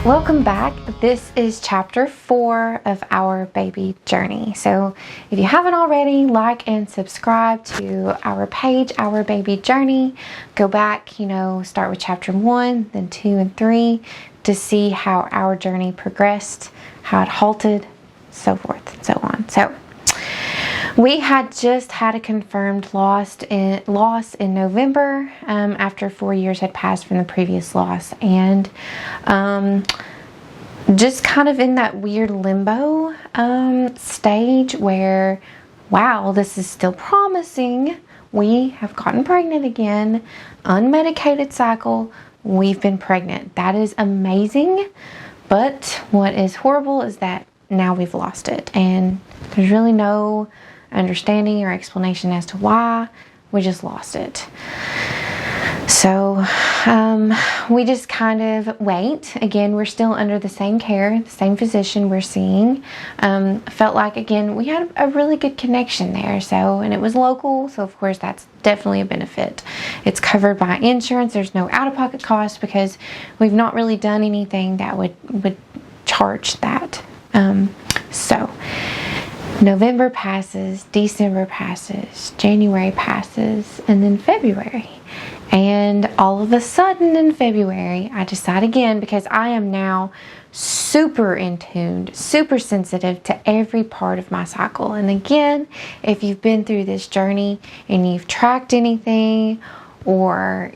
Welcome back. This is chapter 4 of our baby journey. So if you haven't already, like and subscribe to our page, Our Baby Journey. Go back, start with chapter 1, then 2 and 3 to see how our journey progressed, how it halted, so forth and so on. So we had just had a confirmed loss in November after 4 years had passed from the previous loss, and just kind of in that weird limbo stage where, wow, this is still promising. We have gotten pregnant again, unmedicated cycle, we've been pregnant. That is amazing, but what is horrible is that now we've lost it, and there's really no understanding or explanation as to why. We just lost it. So we just kind of wait. Again, we're still under the same care, the same physician we're seeing. Felt like, again, we had a really good connection there. So, and it was local, so of course that's definitely a benefit. It's covered by insurance. There's no out-of-pocket cost because we've not really done anything that would charge that. So November passes, December passes, January passes, and then February. And all of a sudden in February, I decide again, because I am now super in tuned, super sensitive to every part of my cycle. And again, if you've been through this journey and you've tracked anything or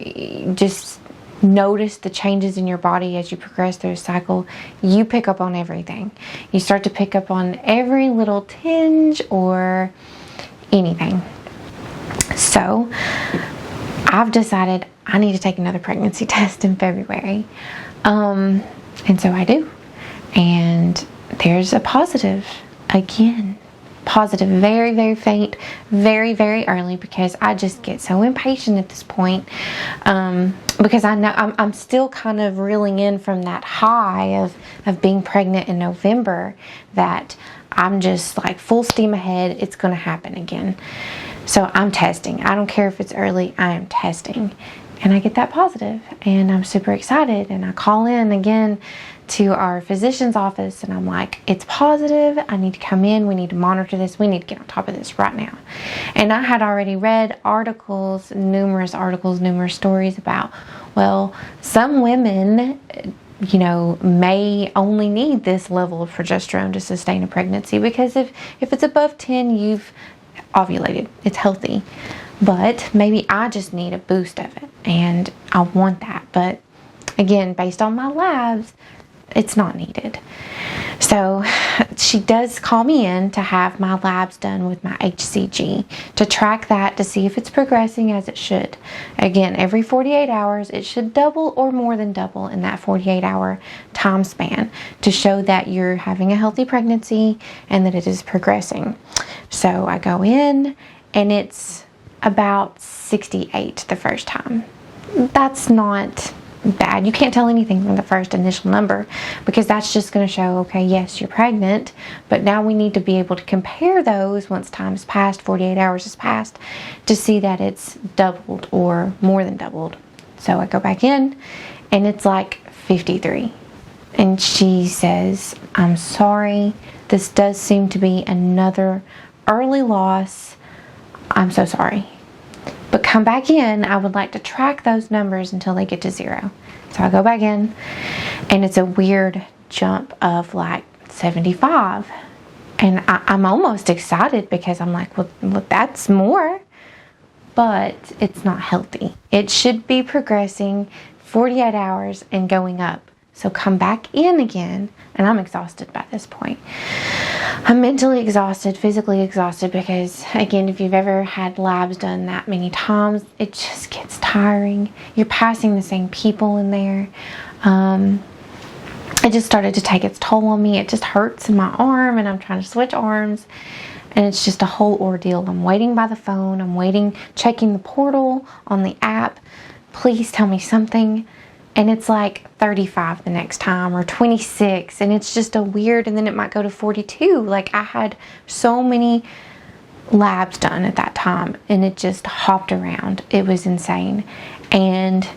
just notice the changes in your body as you progress through a cycle, you pick up on everything. You start to pick up on every little tinge or anything. So I've decided I need to take another pregnancy test in February. And so I do. And there's a positive again. Positive, very, very faint, very, very early, because I just get so impatient at this point, because I know I'm still kind of reeling in from that high of being pregnant in November, that I'm just like full steam ahead. It's going to happen again. So I'm testing. I don't care if it's early, I am testing. And I get that positive, and I'm super excited, and I call in again to our physician's office, and I'm like, it's positive, I need to come in, we need to monitor this, we need to get on top of this right now. And I had already read numerous stories about, well, some women may only need this level of progesterone to sustain a pregnancy, because if it's above 10, you've ovulated, it's healthy. But maybe I just need a boost of it, and I want that. But again, based on my labs, it's not needed. So she does call me in to have my labs done with my HCG to track that, to see if it's progressing as it should. Again, every 48 hours, it should double or more than double in that 48-hour time span to show that you're having a healthy pregnancy and that it is progressing. So I go in, and it's about 68 the first time. That's not bad. You can't tell anything from the first initial number, because that's just going to show, okay, yes, you're pregnant, but now we need to be able to compare those once time has passed, 48 hours has passed, to see that it's doubled or more than doubled. So I go back in, and it's like 53. And she says, I'm sorry, this does seem to be another early loss. I'm so sorry. But come back in, I would like to track those numbers until they get to 0. So I go back in, and it's a weird jump of like 75. And I'm almost excited, because I'm like, well, that's more. But it's not healthy. It should be progressing 48 hours and going up. So come back in again, and I'm exhausted by this point. I'm mentally exhausted, physically exhausted, because again, if you've ever had labs done that many times, it just gets tiring. You're passing the same people in there. It just started to take its toll on me. It just hurts in my arm, and I'm trying to switch arms, and it's just a whole ordeal. I'm waiting by the phone. I'm waiting, checking the portal on the app. Please tell me something. And it's like 35 the next time, or 26, and it's just a weird, and then it might go to 42. Like, I had so many labs done at that time, and it just hopped around. It was insane. And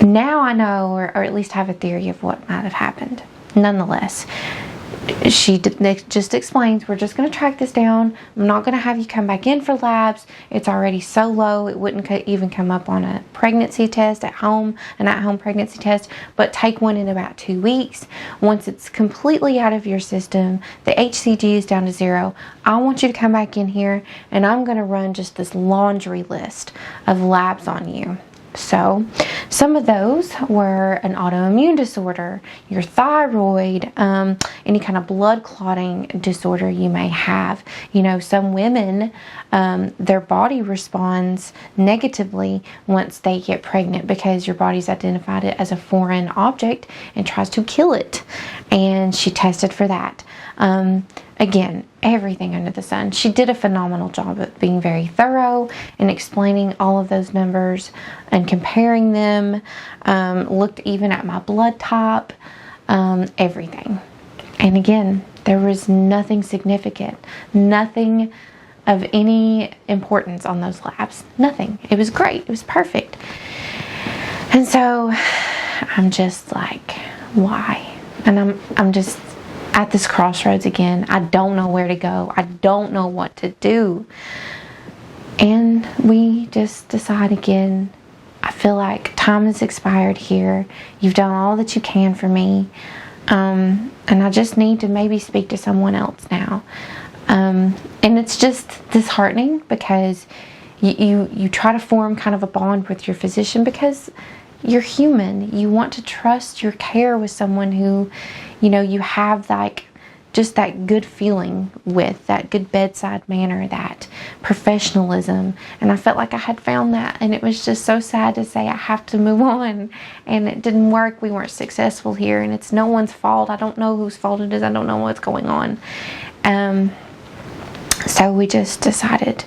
Now I know, or at least have a theory of what might have happened. Nonetheless, she just explains, we're just going to track this down. I'm not going to have you come back in for labs. It's already so low, it wouldn't even come up on a pregnancy test at home, an at-home pregnancy test, but take one in about 2 weeks. Once it's completely out of your system, the HCG is down to 0. I want you to come back in here, and I'm going to run just this laundry list of labs on you. So some of those were an autoimmune disorder, your thyroid, any kind of blood clotting disorder you may have. You know, some women, their body responds negatively once they get pregnant because your body's identified it as a foreign object and tries to kill it. And she tested for that. Again, everything under the sun. She did a phenomenal job of being very thorough and explaining all of those numbers and comparing them. Looked even at my blood type, everything. And again, there was nothing significant, nothing of any importance on those labs. Nothing. It was great. It was perfect. And so I'm just like, why? And I'm just at this crossroads again. I don't know where to go. I don't know what to do. And we just decide again, I feel like time has expired here. You've done all that you can for me. And I just need to maybe speak to someone else now. And it's just disheartening because you try to form kind of a bond with your physician because you're human. You want to trust your care with someone who, you know, you have like just that good feeling with, that good bedside manner, that professionalism. And I felt like I had found that, and it was just so sad to say I have to move on, and it didn't work. We weren't successful here, and it's no one's fault. I don't know whose fault it is. I don't know what's going on. So we just decided,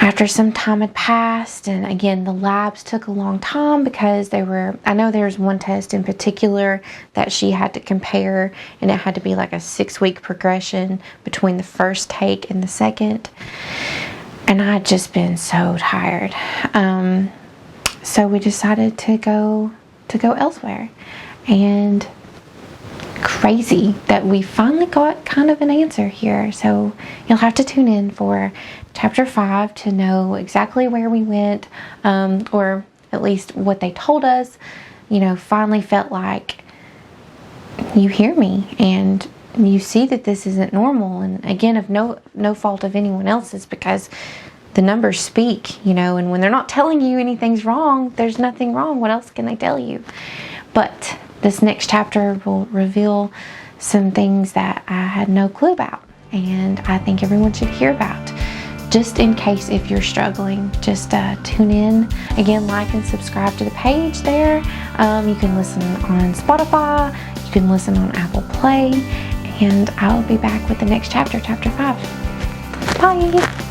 after some time had passed, and again, the labs took a long time because I know there's one test in particular that she had to compare, and it had to be like a 6-week progression between the first take and the second. And I'd just been so tired. So we decided to go elsewhere. And crazy that we finally got kind of an answer here. So you'll have to tune in for chapter 5 to know exactly where we went, or at least what they told us. You know, finally felt like you hear me and you see that this isn't normal. And again, of no fault of anyone else's, because the numbers speak, you know, and when they're not telling you anything's wrong, there's nothing wrong. What else can they tell you? But this next chapter will reveal some things that I had no clue about, and I think everyone should hear about. Just in case if you're struggling, just tune in. Again, like and subscribe to the page there. You can listen on Spotify, you can listen on Apple Play, and I'll be back with the next chapter, chapter 5. Bye!